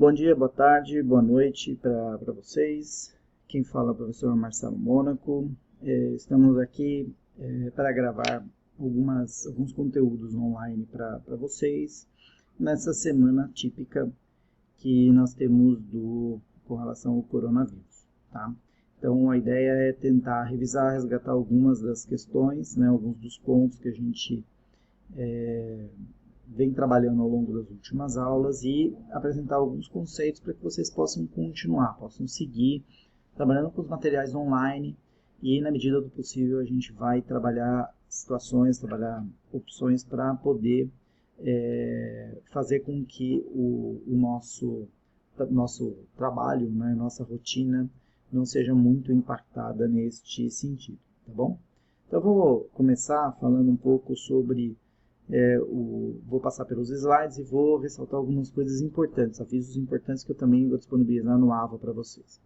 Bom dia, boa tarde, boa noite para vocês. Quem fala é o professor Marcelo Mônaco. Estamos aqui para gravar alguns conteúdos online para vocês nessa semana típica que nós temos com relação ao coronavírus. Tá? Então a ideia é tentar revisar, resgatar algumas das questões, né, alguns dos pontos que a gente vem trabalhando ao longo das últimas aulas e apresentar alguns conceitos para que vocês possam continuar, possam seguir trabalhando com os materiais online e, na medida do possível, a gente vai trabalhar situações, trabalhar opções para poder fazer com que o nosso trabalho, né, nossa rotina não seja muito impactada neste sentido, tá bom? Então, eu vou começar falando um pouco sobre vou passar pelos slides e vou ressaltar algumas coisas importantes, avisos importantes que eu também vou disponibilizar no AVA para vocês.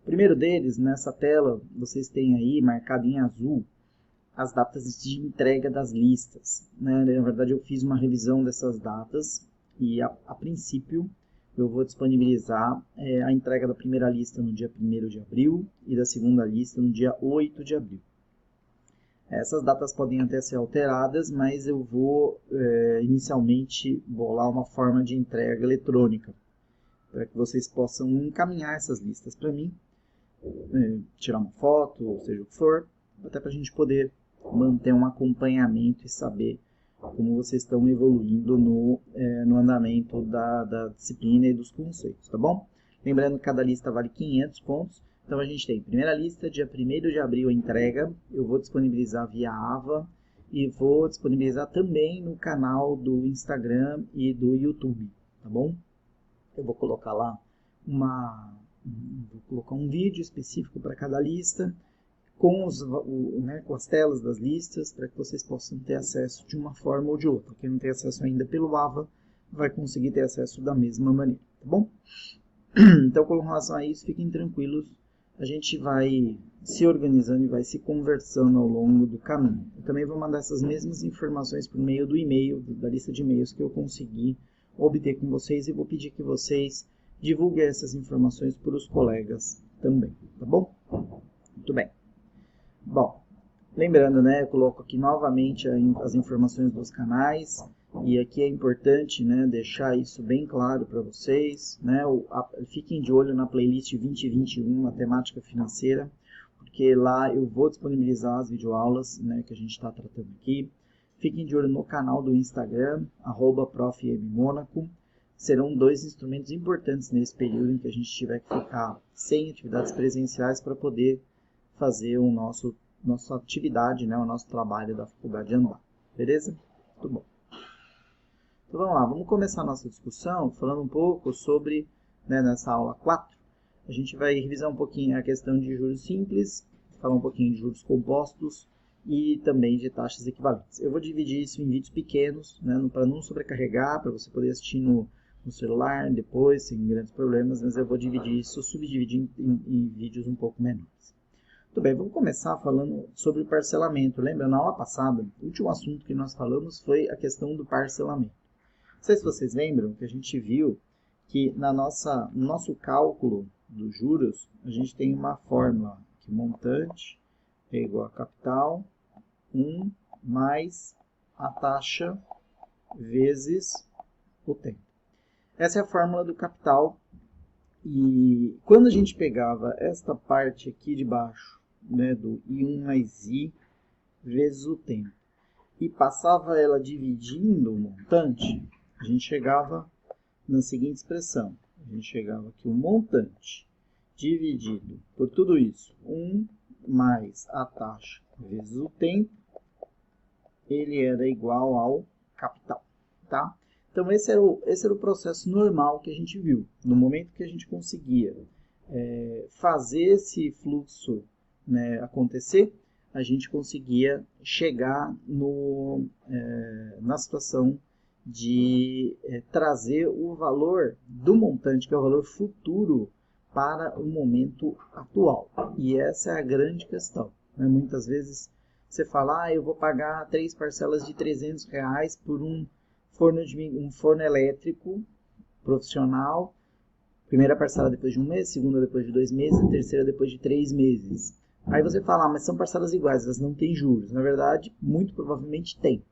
O primeiro deles, nessa tela, vocês têm aí marcado em azul as datas de entrega das listas. Né? Na verdade, eu fiz uma revisão dessas datas e, a princípio, eu vou disponibilizar a entrega da primeira lista no dia 1º de abril e da segunda lista no dia 8 de abril. Essas datas podem até ser alteradas, mas eu vou inicialmente bolar uma forma de entrega eletrônica para que vocês possam encaminhar essas listas para mim, tirar uma foto, ou seja o que for, até para a gente poder manter um acompanhamento e saber como vocês estão evoluindo no andamento da disciplina e dos conceitos, tá bom? Lembrando que cada lista vale 500 pontos. Então a gente tem primeira lista, dia 1º de abril a entrega, eu vou disponibilizar via AVA e vou disponibilizar também no canal do Instagram e do YouTube, tá bom? Eu vou colocar lá um vídeo específico para cada lista, com as telas das listas, para que vocês possam ter acesso de uma forma ou de outra. Quem não tem acesso ainda pelo AVA vai conseguir ter acesso da mesma maneira, tá bom? Então, com relação a isso, fiquem tranquilos. A gente vai se organizando e vai se conversando ao longo do caminho. Eu também vou mandar essas mesmas informações por meio do e-mail, da lista de e-mails que eu consegui obter com vocês e vou pedir que vocês divulguem essas informações para os colegas também, tá bom? Muito bem. Bom, lembrando, né, eu coloco aqui novamente as informações dos canais. E aqui é importante, né, deixar isso bem claro para vocês. Né, fiquem de olho na playlist 2021, a temática financeira, porque lá eu vou disponibilizar as videoaulas, né, que a gente está tratando aqui. Fiquem de olho no canal do Instagram, @profmmonaco. Serão 2 instrumentos importantes nesse período em que a gente tiver que ficar sem atividades presenciais para poder fazer nossa atividade, né, o nosso trabalho da faculdade andar. Beleza? Muito bom. Então vamos lá, vamos começar a nossa discussão falando um pouco sobre, né, nessa aula 4, a gente vai revisar um pouquinho a questão de juros simples, falar um pouquinho de juros compostos e também de taxas equivalentes. Eu vou dividir isso em vídeos pequenos, né, para não sobrecarregar, para você poder assistir no celular depois, sem grandes problemas, mas eu vou subdividir em vídeos um pouco menores. Muito bem, vamos começar falando sobre o parcelamento. Lembra, na aula passada, o último assunto que nós falamos foi a questão do parcelamento. Não sei se vocês lembram que a gente viu que no nosso cálculo dos juros, a gente tem uma fórmula que montante é igual a capital 1 mais a taxa vezes o tempo. Essa é a fórmula do capital e quando a gente pegava esta parte aqui de baixo, né, do I1 mais I vezes o tempo, e passava ela dividindo o montante, a gente chegava na seguinte expressão. A gente chegava que o montante dividido por tudo isso, 1 mais a taxa vezes o tempo, ele era igual ao capital. Tá? Então esse era o processo normal que a gente viu. No momento que a gente conseguia fazer esse fluxo, né, acontecer, a gente conseguia chegar na situação de trazer o valor do montante, que é o valor futuro, para o momento atual. E essa é a grande questão. Né? Muitas vezes você fala, eu vou pagar 3 parcelas de R$300 por um forno elétrico profissional, primeira parcela depois de 1 mês, segunda depois de 2 meses, terceira depois de 3 meses. Aí você fala, mas são parcelas iguais, elas não têm juros. Na verdade, muito provavelmente tem.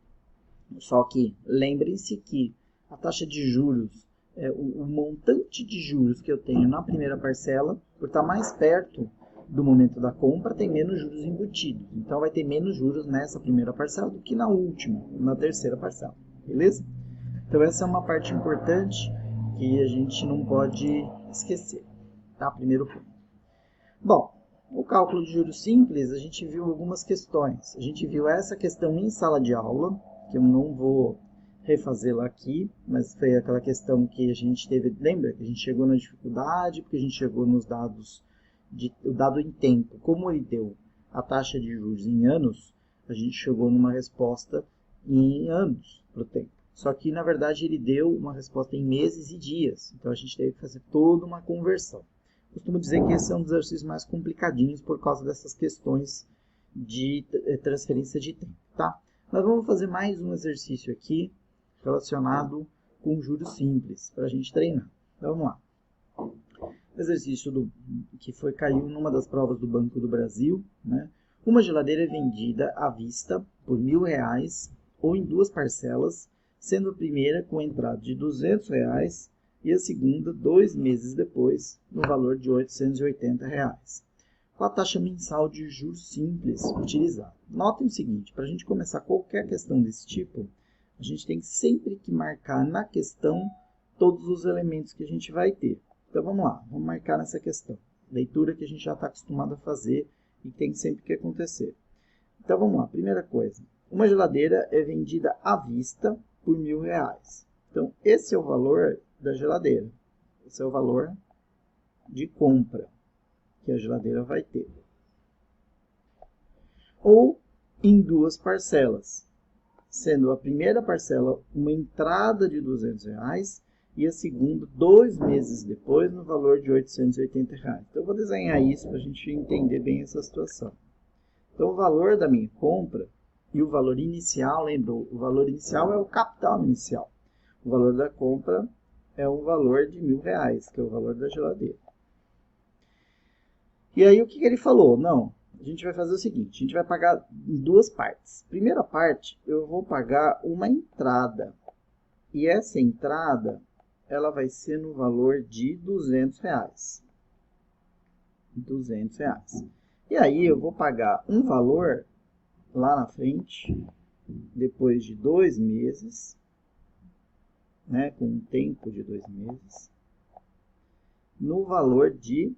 Só que lembrem-se que a taxa de juros, o montante de juros que eu tenho na primeira parcela, por estar mais perto do momento da compra, tem menos juros embutidos. Então vai ter menos juros nessa primeira parcela do que na última, na terceira parcela. Beleza? Então essa é uma parte importante que a gente não pode esquecer. Tá? Primeiro ponto. Bom, o cálculo de juros simples, a gente viu algumas questões. A gente viu essa questão em sala de aula, que eu não vou refazê-la aqui, mas foi aquela questão que a gente teve, lembra que a gente chegou na dificuldade, porque a gente chegou nos dados, o dado em tempo, como ele deu a taxa de juros em anos, a gente chegou numa resposta em anos para o tempo. Só que, na verdade, ele deu uma resposta em meses e dias, então a gente teve que fazer toda uma conversão. Costumo dizer que esse é um dos exercícios mais complicadinhos por causa dessas questões de transferência de tempo, tá? Nós vamos fazer mais um exercício aqui relacionado com juros simples para a gente treinar. Então vamos lá. Exercício que caiu numa das provas do Banco do Brasil, né? Uma geladeira é vendida à vista por R$1.000 ou em 2 parcelas, sendo a primeira com entrada de R$200 e a segunda 2 meses depois, no valor de R$880. Com a taxa mensal de juros simples utilizada. Notem o seguinte, para a gente começar qualquer questão desse tipo, a gente tem sempre que marcar na questão todos os elementos que a gente vai ter. Então vamos lá, vamos marcar nessa questão. Leitura que a gente já está acostumado a fazer e tem sempre que acontecer. Então vamos lá, primeira coisa. Uma geladeira é vendida à vista por R$1.000. Então esse é o valor da geladeira. Esse é o valor de compra que a geladeira vai ter. Ou em 2 parcelas, sendo a primeira parcela uma entrada de R$200 e a segunda 2 meses depois no valor de R$880. Então eu vou desenhar isso para a gente entender bem essa situação. Então o valor da minha compra e o valor inicial, lembra, o valor inicial é o capital inicial. O valor da compra é um valor de R$1.000, que é o valor da geladeira. E aí o que ele falou? Não, a gente vai fazer o seguinte, a gente vai pagar em 2 partes. Primeira parte, eu vou pagar uma entrada. E essa entrada, ela vai ser no valor de R$200. R$200. E aí eu vou pagar um valor lá na frente, depois de 2 meses, né, com um tempo de 2 meses, no valor de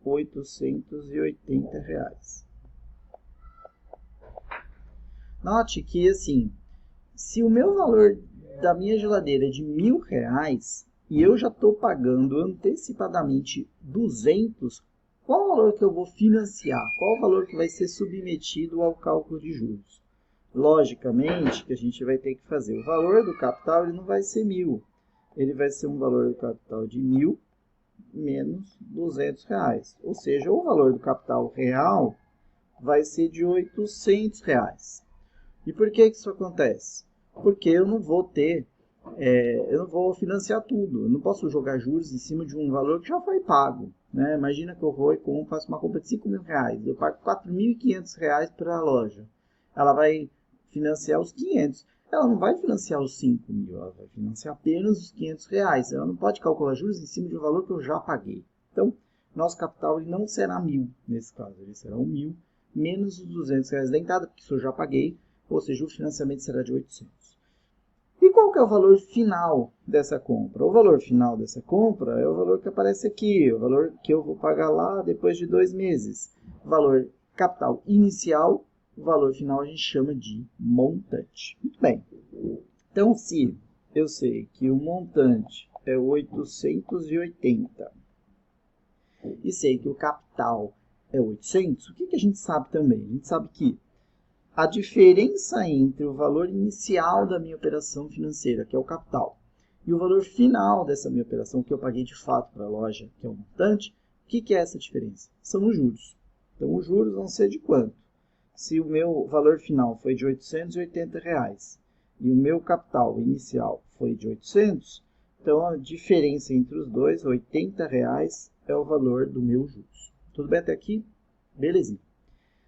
R$880. Note que, assim, se o meu valor da minha geladeira é de R$1.000 e eu já estou pagando antecipadamente 200, qual o valor que eu vou financiar? Qual o valor que vai ser submetido ao cálculo de juros? Logicamente que a gente vai ter que fazer o valor do capital, ele não vai ser 1.000. Ele vai ser um valor do capital de 1.000 menos R$200. Ou seja, o valor do capital real vai ser de R$800. E por que isso acontece? Porque eu não vou eu não vou financiar tudo. Eu não posso jogar juros em cima de um valor que já foi pago. Né? Imagina que eu vou e faço uma compra de R$5.000. Eu pago R$4.500 para a loja. Ela vai financiar os 500. Ela não vai financiar os 5.000, ela vai financiar apenas os R$500. Ela não pode calcular juros em cima de um valor que eu já paguei. Então, nosso capital ele não será 1.000 nesse caso. Ele será 1.000 menos os R$200 da entrada, porque isso eu já paguei. Ou seja, o financiamento será de 800. E qual que é o valor final dessa compra? O valor final dessa compra é o valor que aparece aqui, o valor que eu vou pagar lá depois de 2 meses. Valor capital inicial, o valor final a gente chama de montante. Muito bem. Então, se eu sei que o montante é 880 e sei que o capital é 800, o que a gente sabe também? A gente sabe que a diferença entre o valor inicial da minha operação financeira, que é o capital, e o valor final dessa minha operação, que eu paguei de fato para a loja, que é o montante, o que é essa diferença? São os juros. Então, os juros vão ser de quanto? Se o meu valor final foi de R$880 e o meu capital inicial foi de 800, Então, a diferença entre os dois, R$ 80, é o valor do meu juros. Tudo bem até aqui? Belezinha.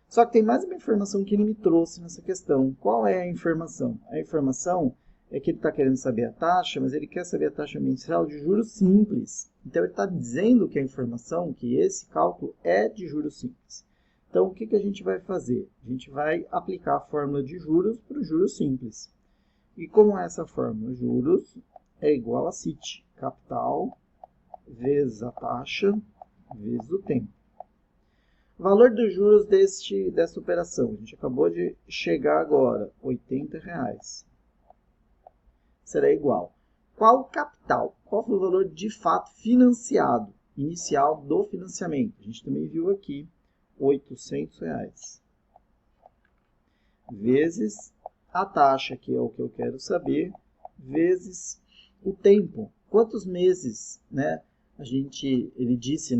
Só que tem mais uma informação que ele me trouxe nessa questão. Qual é a informação? A informação é que ele está querendo saber a taxa, mas ele quer saber a taxa mensal de juros simples. Então, ele está dizendo que a informação, que esse cálculo é de juros simples. Então, o que a gente vai fazer? A gente vai aplicar a fórmula de juros para o juros simples. E como é essa fórmula? Juros é igual a CIT, capital vezes a taxa vezes o tempo. Valor dos juros dessa operação, a gente acabou de chegar agora, R$ 80. Será igual. Qual o capital? Qual foi o valor de fato financiado, inicial do financiamento? A gente também viu aqui, R$ 800. Vezes a taxa, que é o que eu quero saber, vezes o tempo. Quantos meses, né? Ele disse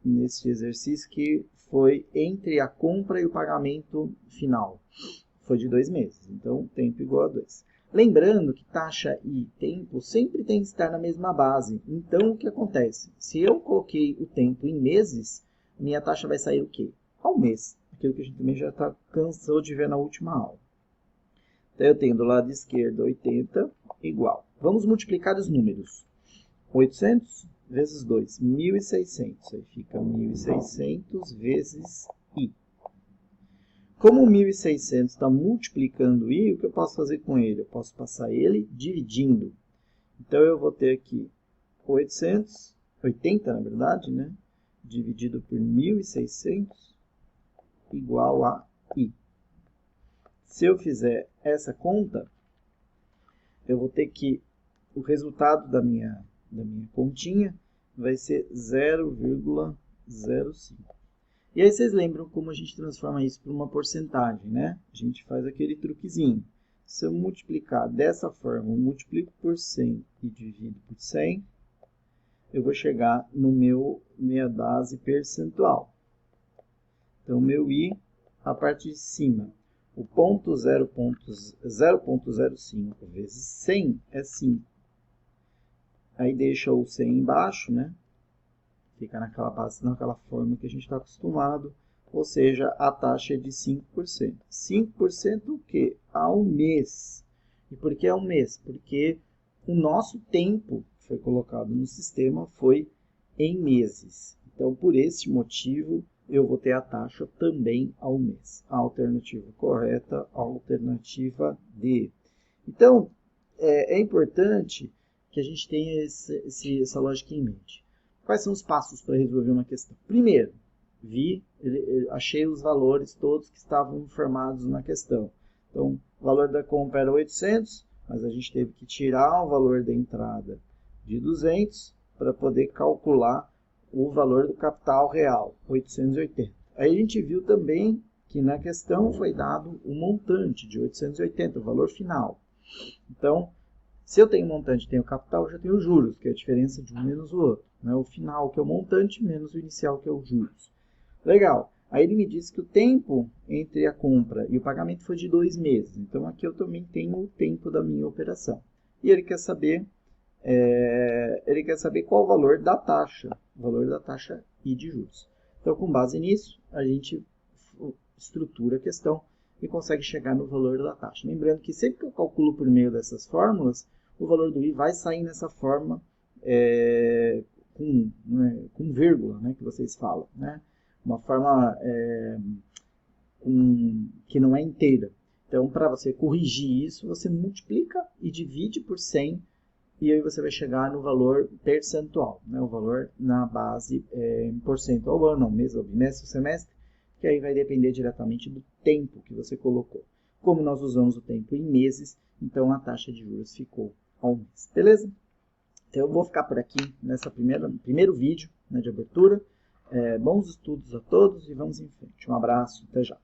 nesse exercício que foi entre a compra e o pagamento final. Foi de 2 meses. Então, tempo igual a 2. Lembrando que taxa e tempo sempre tem que estar na mesma base. Então, o que acontece? Se eu coloquei o tempo em meses, minha taxa vai sair o quê? Ao mês. Aquilo que a gente também já cansou de ver na última aula. Então, eu tenho do lado esquerdo 80 igual. Vamos multiplicar os números. 800 vezes 2, 1.600. Aí fica 1.600 vezes I. Como o 1.600 está multiplicando I, o que eu posso fazer com ele? Eu posso passar ele dividindo. Então, eu vou ter aqui 80, na verdade, né? Dividido por 1.600 igual a I. Se eu fizer essa conta, eu vou ter que o resultado da minha continha vai ser 0,05. E aí vocês lembram como a gente transforma isso para uma porcentagem, né? A gente faz aquele truquezinho. Se eu multiplicar dessa forma, eu multiplico por 100 e divido por 100, eu vou chegar no minha base percentual. Então, meu I, a parte de cima, o ponto 0,05 vezes 100 é 5. Aí deixa o 100 embaixo, né? Fica naquela base, naquela forma que a gente está acostumado. Ou seja, a taxa é de 5%. 5% o quê? Ao mês. E por que ao mês? Porque o nosso tempo que foi colocado no sistema foi em meses. Então, por esse motivo, eu vou ter a taxa também ao mês. A alternativa correta, a alternativa D. Então, é importante que a gente tenha essa lógica em mente. Quais são os passos para resolver uma questão? Primeiro, achei os valores todos que estavam informados na questão. Então, o valor da compra era 800, mas a gente teve que tirar o valor da entrada de 200 para poder calcular o valor do capital real, 880. Aí a gente viu também que na questão foi dado o montante de 880, o valor final. Então, se eu tenho montante e tenho capital, eu já tenho juros, que é a diferença de um menos o outro. Né? O final, que é o montante, menos o inicial, que é o juros. Legal. Aí ele me disse que o tempo entre a compra e o pagamento foi de 2 meses. Então, aqui eu também tenho o tempo da minha operação. E ele quer saber qual o valor da taxa. O valor da taxa I de juros. Então, com base nisso, a gente estrutura a questão e consegue chegar no valor da taxa. Lembrando que sempre que eu calculo por meio dessas fórmulas, o valor do I vai sair nessa forma com vírgula, né, que vocês falam. Né? Uma forma que não é inteira. Então, para você corrigir isso, você multiplica e divide por 100 e aí você vai chegar no valor percentual, né? O valor na base em porcento ao ano, ao mês, ao bimestre, ao semestre, que aí vai depender diretamente do tempo que você colocou. Como nós usamos o tempo em meses, então a taxa de juros ficou ao mês. Beleza? Então eu vou ficar por aqui nessa primeiro vídeo, né, de abertura. Bons estudos a todos e vamos em frente. Um abraço, até já.